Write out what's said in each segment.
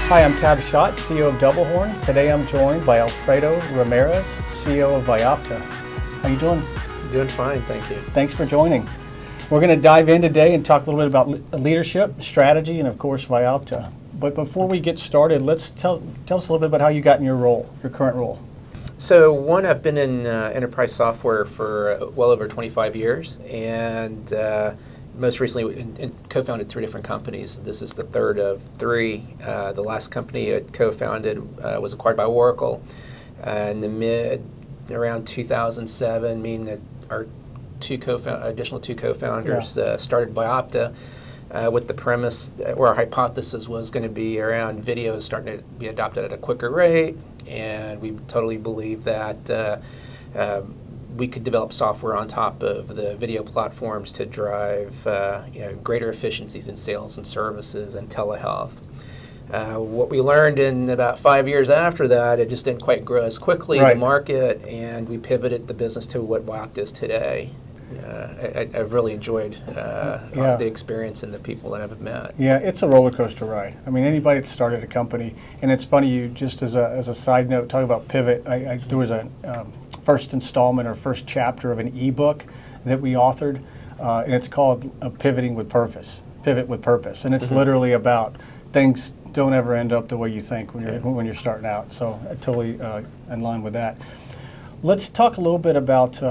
Hi, I'm Schadt, CEO of DoubleHorn. Today I'm joined by Alfredo Ramirez, CEO of Vyopta. How you doing? Doing fine, thank you. Thanks for joining. We're going to dive in today and talk a little bit about leadership, strategy, and of course Vyopta. But before we get started, let's tell us a little bit about how you got in your role, your current role. So one, I've been in enterprise software for well over 25 years, and most recently co-founded 3 different companies. This is the third of 3. The last company I co-founded was acquired by Oracle in the around 2007, meaning that our additional two co-founders started Vyopta with the premise where our hypothesis was going to be around video starting to be adopted at a quicker rate, and we totally believed that we could develop software on top of the video platforms to drive greater efficiencies in sales and services and telehealth. What we learned in about 5 years after that, it just didn't quite grow as quickly in the market, and we pivoted the business to what Vyopta is today. I've really enjoyed the experience and the people that I've met. Yeah, it's a roller coaster ride. I mean, anybody that started a company, and it's funny, you just as a side note, talking about pivot, there was a first installment or first chapter of an ebook that we authored, and it's called Pivoting with Purpose, Pivot with Purpose, and it's literally about things don't ever end up the way you think when you're starting out. So totally in line with that. Let's talk a little bit about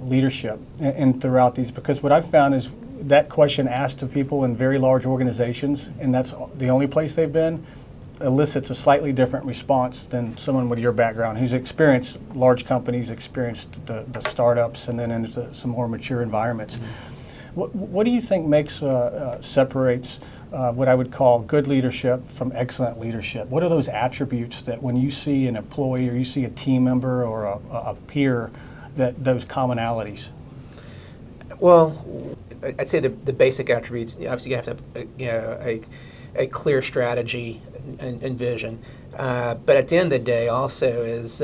leadership and throughout these, because what I've found is that question asked to people in very large organizations, and that's the only place they've been, elicits a slightly different response than someone with your background who's experienced large companies, experienced the startups, and then into some more mature environments. What do you think separates what I would call good leadership from excellent leadership? What are those attributes that when you see an employee or you see a team member or a peer, that those commonalities? Well, I'd say the basic attributes, obviously you have to have a clear strategy and vision, but at the end of the day also is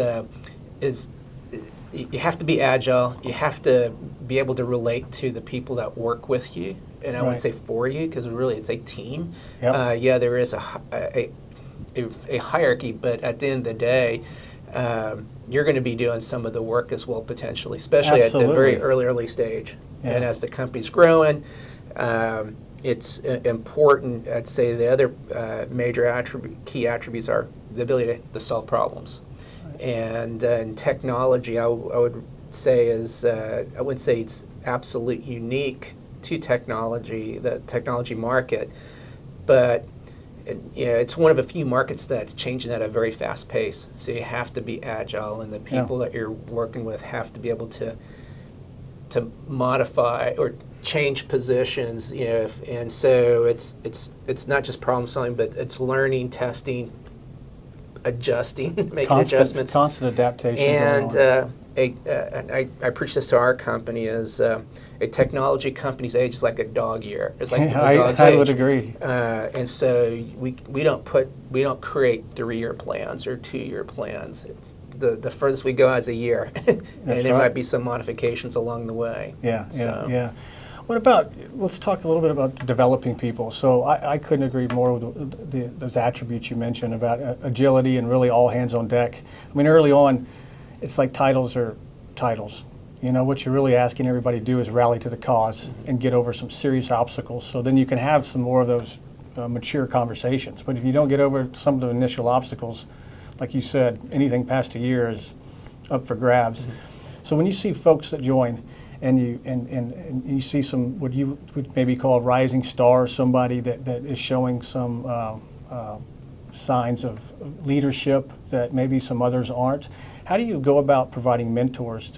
you have to be agile, you have to be able to relate to the people that work with you, and I wouldn't say for you, because really it's a team. There is a hierarchy, but at the end of the day, you're going to be doing some of the work as well, potentially, especially at the very early stage. And as the company's growing, it's important. I'd say the other major key attributes are the ability to solve problems. And technology, I would say I wouldn't say it's absolutely unique to technology, the technology market, but it's one of a few markets that's changing at a very fast pace. So you have to be agile, and the people that you're working with have to be able to modify or change positions. And so it's not just problem solving, but it's learning, testing, adjusting, making adjustments, constant adaptation. And I preach this to our company: is a technology company's age is like a dog year. It's like a dog's age. I would agree. And so we don't create 3-year plans or 2-year plans. The furthest we go is a year, and there might be some modifications along the way. Yeah. What about, let's talk a little bit about developing people. So I couldn't agree more with those attributes you mentioned about agility and really all hands on deck. I mean, early on, it's like titles are titles. What you're really asking everybody to do is rally to the cause and get over some serious obstacles, so then you can have some more of those mature conversations. But if you don't get over some of the initial obstacles, like you said, anything past a year is up for grabs. So when you see folks that join, and you see some what you would maybe call a rising star, somebody that is showing some signs of leadership that maybe some others aren't, how do you go about providing mentors,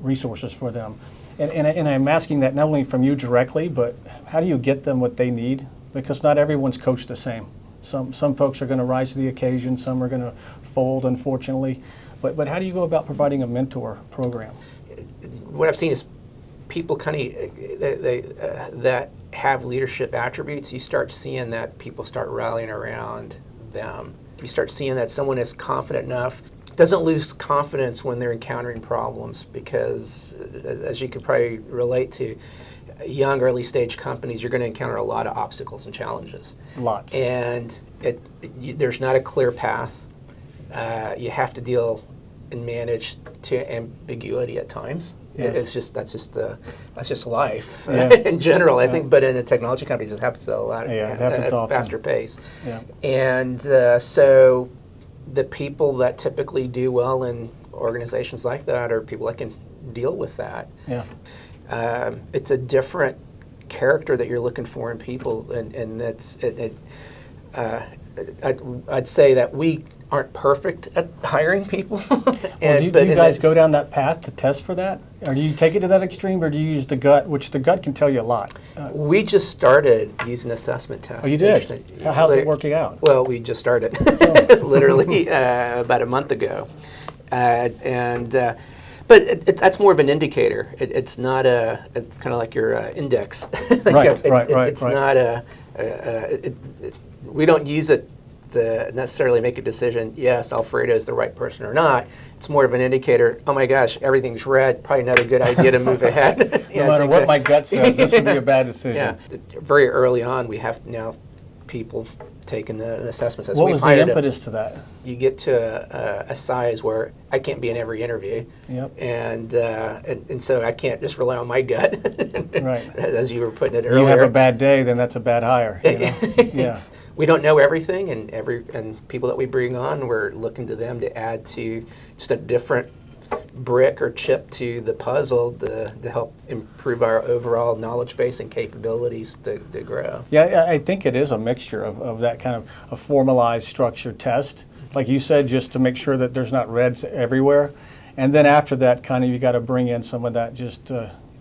resources for them? And I'm asking that not only from you directly, but how do you get them what they need? Because not everyone's coached the same. Some folks are going to rise to the occasion, some are going to fold, unfortunately. But how do you go about providing a mentor program? What I've seen is people that have leadership attributes, you start seeing that people start rallying around them. You start seeing that someone is confident enough, doesn't lose confidence when they're encountering problems, because as you could probably relate to, young, early stage companies, you're going to encounter a lot of obstacles and challenges. Lots. And there's not a clear path. You have to deal and manage to ambiguity at times. Yes. That's just life Yeah. in general. I think, but in the technology companies, it happens at it happens at a often. faster pace. Yeah. And so the people that typically do well in organizations like that are people that can deal with that. Yeah. It's a different character that you're looking for in people, and that's I'd say that we aren't perfect at hiring people. Well, do you guys go down that path to test for that? Or do you take it to that extreme, or do you use the gut, which the gut can tell you a lot? We just started using assessment tests. Oh, you did? How's it working out? Well, we just started, literally about a month ago. But that's more of an indicator. It's not it's kind of like your index. It's not we don't use it to necessarily make a decision, yes, Alfredo is the right person or not. It's more of an indicator, oh my gosh, everything's red, probably not a good idea to move ahead. No matter what my gut says, this would be a bad decision. Yeah. Very early on, we have now people taking an assessment test. What was the impetus to that? You get to a size where I can't be in every interview. Yep. And so I can't just rely on my gut. Right. As you were putting it earlier. You have a bad day, then that's a bad hire. You know? Yeah. We don't know everything, and people that we bring on, we're looking to them to add to just a different brick or chip to the puzzle to help improve our overall knowledge base and capabilities to grow. Yeah, I think it is a mixture of that kind of a formalized structured test, like you said, just to make sure that there's not reds everywhere. And then after that, kind of you got to bring in some of that just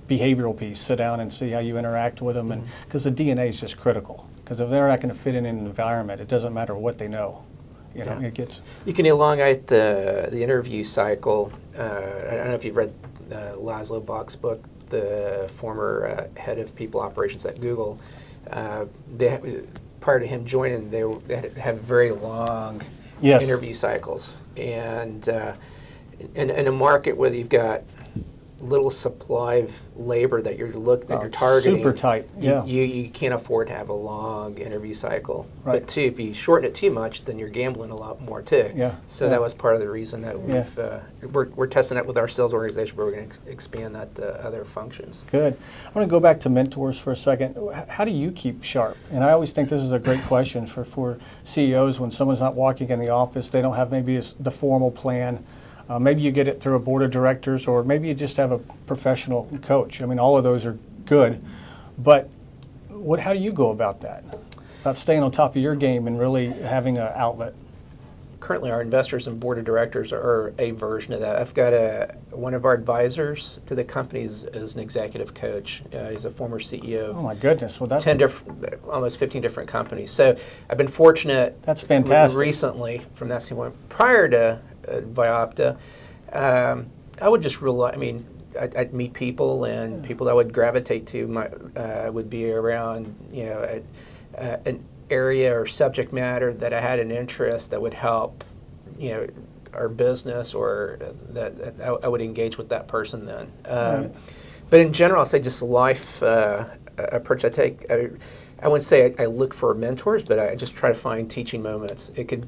behavioral piece, sit down and see how you interact with them, and because the DNA is just critical. Because if they're not going to fit in an environment, it doesn't matter what they know. You know, it gets. You can elongate the interview cycle. I don't know if you've read Laszlo Bock's book, the former head of people operations at Google. Prior to him joining, they have very long interview cycles, and in a market where you've got little supply of labor that you're targeting, super tight. Yeah, you can't afford to have a long interview cycle. Right. But too, if you shorten it too much, then you're gambling a lot more too. Yeah. So that was part of the reason that we're testing it with our sales organization, but we're going to expand that to other functions. Good. I want to go back to mentors for a second. How do you keep sharp? And I always think this is a great question for CEOs when someone's not walking in the office, they don't have maybe the formal plan. Maybe you get it through a board of directors, or maybe you just have a professional coach. I mean, all of those are good, but how do you go about that? About staying on top of your game and really having an outlet? Currently, our investors and board of directors are a version of that. I've got one of our advisors to the company is an executive coach. He's a former CEO of oh my goodness, well that's almost 15 different companies. So I've been fortunate. That's fantastic. Recently, from that standpoint, prior to Vyopta, I would just rely. I mean, I'd meet people, and people that I would gravitate to would be around, an area or subject matter that I had an interest that would help, our business, or that I would engage with that person then. Right. But in general, I'll say just the life approach I take. I wouldn't say I look for mentors, but I just try to find teaching moments. It could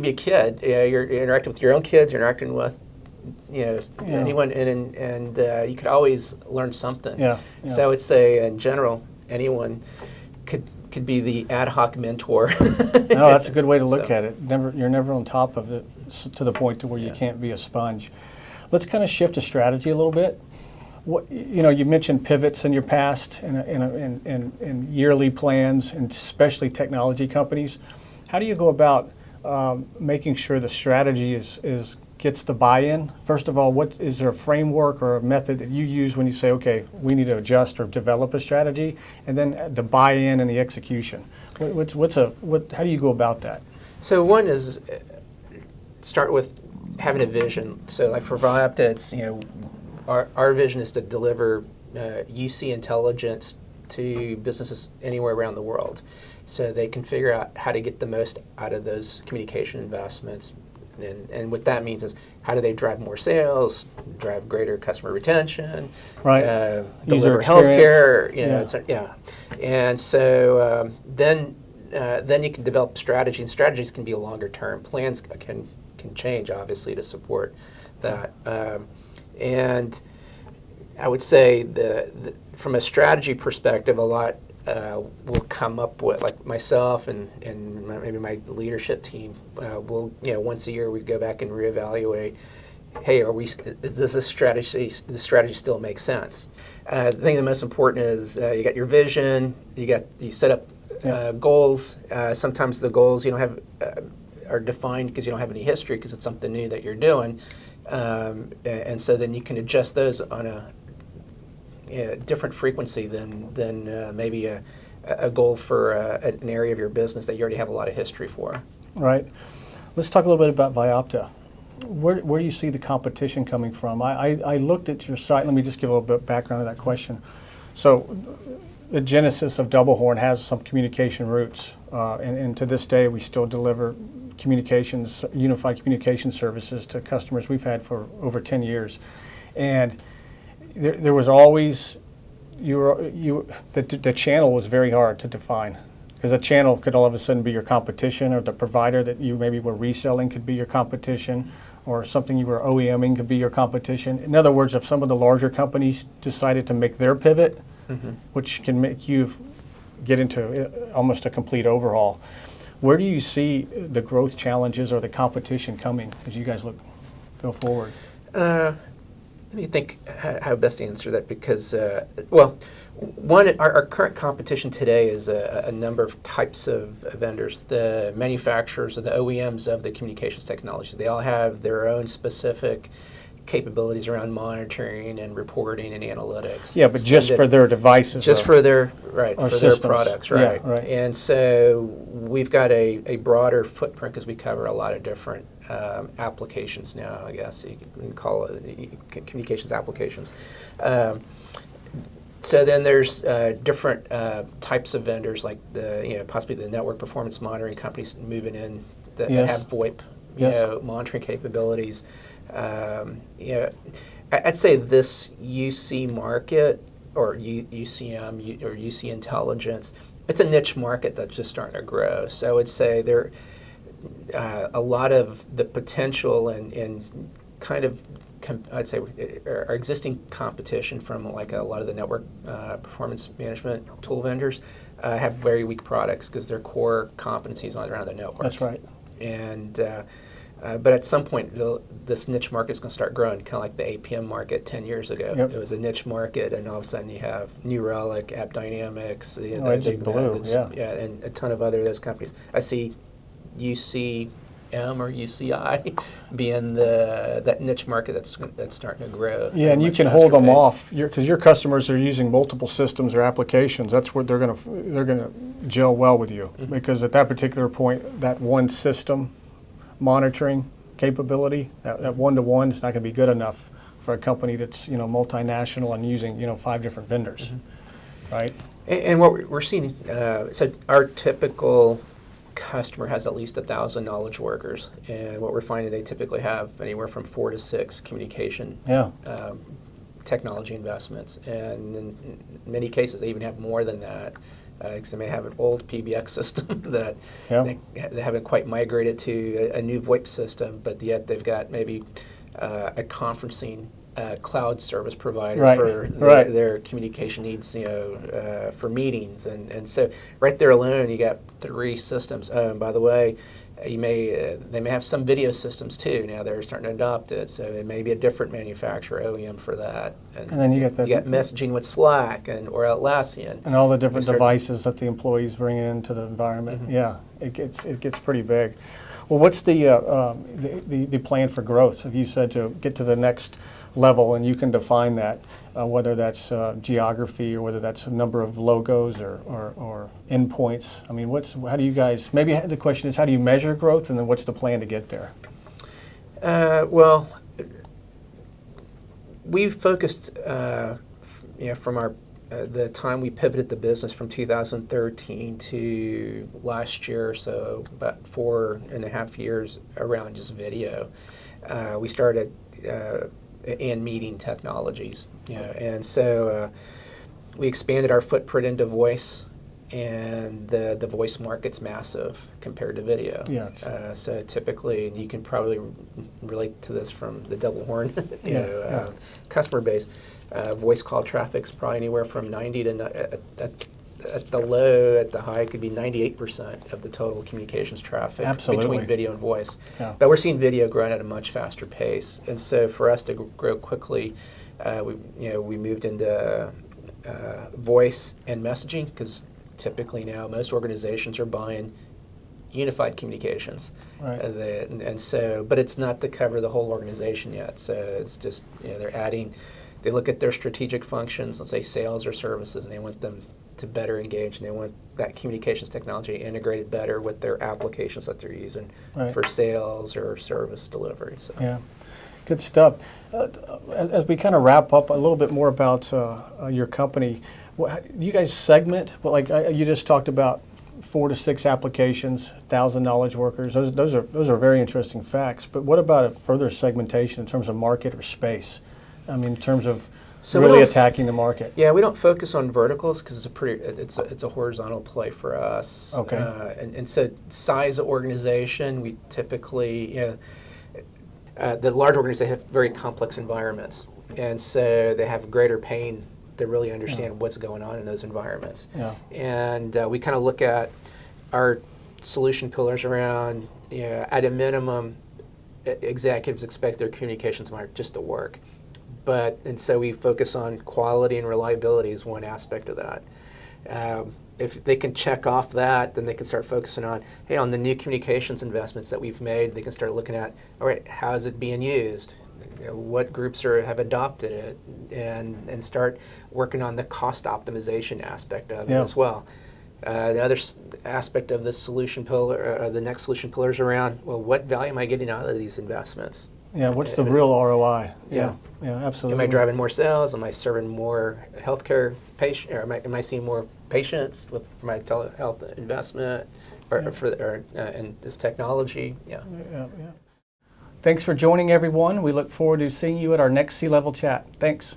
be a kid. You're interacting with your own kids. You're interacting with anyone, and you could always learn something. Yeah. So I would say, in general, anyone could be the ad hoc mentor. No, that's a good way to look at it. You're never on top of it to the point to where you can't be a sponge. Let's kind of shift to strategy a little bit. You mentioned pivots in your past and yearly plans, and especially technology companies. How do you go about making sure the strategy gets the buy-in? First of all, is there a framework or a method that you use when you say, okay, we need to adjust or develop a strategy, and then the buy-in and the execution? How do you go about that? So one is start with having a vision. So like for Vyopta, it's our vision is to deliver UC intelligence to businesses anywhere around the world, so they can figure out how to get the most out of those communication investments, And what that means is how do they drive more sales, drive greater customer retention, Right. deliver User healthcare, experience. And so then you can develop strategy, and strategies can be longer term. Plans can change, obviously, to support that. And I would say from a strategy perspective, a lot will come up with, like myself and maybe my leadership team, will, once a year we go back and reevaluate. Hey, does this strategy still make sense? I think the most important is you got your vision, you set up goals. Sometimes the goals you don't have are defined because you don't have any history because it's something new that you're doing, and so then you can adjust those on a different frequency than maybe a goal for an area of your business that you already have a lot of history for. Right. Let's talk a little bit about Vyopta. Where do you see the competition coming from? I looked at your site. Let me just give a little bit of background to that question. So the genesis of DoubleHorn has some communication roots, and to this day we still deliver unified communication services to customers we've had for over 10 years. And there was always, the channel was very hard to define, because the channel could all of a sudden be your competition, or the provider that you maybe were reselling could be your competition, or something you were OEMing could be your competition. In other words, if some of the larger companies decided to make their pivot, which can make you get into almost a complete overhaul, where do you see the growth challenges or the competition coming as you guys go forward? Let me think how best to answer that, because, one, our current competition today is a number of types of vendors. The manufacturers or the OEMs of the communications technologies, they all have their own specific capabilities around monitoring and reporting and analytics. Yeah, but just for their devices. Just for their systems. their products, right? Yeah, right. And so we've got a broader footprint because we cover a lot of different applications now, I guess you can call it communications applications. So then there's different types of vendors, like possibly the network performance monitoring companies moving in that have VoIP monitoring capabilities. I'd say this UC market, or UCM or UC intelligence, it's a niche market that's just starting to grow. So I would say there a lot of the potential and kind of I'd say our existing competition from like a lot of the network performance management tool vendors have very weak products because their core competencies are around the network. That's right. And but at some point, this niche market is going to start growing, kind of like the APM market 10 years ago. Yep. It was a niche market, and all of a sudden you have New Relic, App Dynamics, it just blew, and a ton of other of those companies. I see UCM or UCI being that niche market that's starting to grow. Yeah, and you can hold them off because your customers are using multiple systems or applications. That's where they're gonna gel well with you, because at that particular point, that one system monitoring capability, that one-to-one, is not going to be good enough for a company that's multinational and using 5 different vendors, right? And what we're seeing, so our typical customer has at least 1,000 knowledge workers, and what we're finding, they typically have anywhere from 4 to 6 communication technology investments, and in many cases they even have more than that. Because they may have an old PBX system that they haven't quite migrated to a new VoIP system, but yet they've got maybe a conferencing cloud service provider for their communication needs, for meetings, and so right there alone you got 3 systems. Oh, and by the way, they may have some video systems too. Now they're starting to adopt it, so it may be a different manufacturer OEM for that. And then you got messaging with Slack or Atlassian, and all the different devices that the employees bring into the environment. Yeah, it gets pretty big. Well, what's the plan for growth? Have you said to get to the next level, and you can define that, whether that's geography or whether that's a number of logos or endpoints. I mean, how do you guys, maybe the question is, how do you measure growth, and then what's the plan to get there? Well, we've focused, from our the time we pivoted the business from 2013 to last year, so about 4.5 years around just video, we started in meeting technologies, and so we expanded our footprint into voice, and the voice market's massive compared to video. Yeah. So typically, and you can probably relate to this from the DoubleHorn customer base. Voice call traffic's probably anywhere from 90 to at the low, at the high, it could be 98% of the total communications traffic. Absolutely. Between video and voice. Yeah. But we're seeing video growing at a much faster pace, and so for us to grow quickly, we moved into voice and messaging, because typically now most organizations are buying unified communications. Right. And so, but it's not to cover the whole organization yet. So it's just, they're adding, they look at their strategic functions, let's say sales or services, and they want them to better engage, and they want that communications technology integrated better with their applications that they're using for sales or service delivery. So. Yeah, good stuff. As we kind of wrap up a little bit more about your company, you guys segment, you just talked about 4 to 6 applications, 1,000 knowledge workers. Those are very interesting facts. But what about a further segmentation in terms of market or space? I mean, in terms of really attacking the market. Yeah, we don't focus on verticals because it's a horizontal play for us. Okay. And so size of organization, we typically, the large organizations have very complex environments, and so they have greater pain to really understand what's going on in those environments. Yeah. And we kind of look at our solution pillars around, at a minimum, executives expect their communications environment just to work. And so we focus on quality and reliability as one aspect of that. If they can check off that, then they can start focusing on, hey, on the new communications investments that we've made, they can start looking at, all right, how is it being used? What groups have adopted it? And start working on the cost optimization aspect of it as well. The other aspect of this solution pillar, the next solution pillar is around, well, what value am I getting out of these investments? Yeah, what's the real ROI? Yeah, absolutely. Am I driving more sales? Am I serving more healthcare patients? Or am I seeing more patients for my telehealth investment, in this technology? Yeah. Thanks for joining, everyone. We look forward to seeing you at our next C-Level chat. Thanks.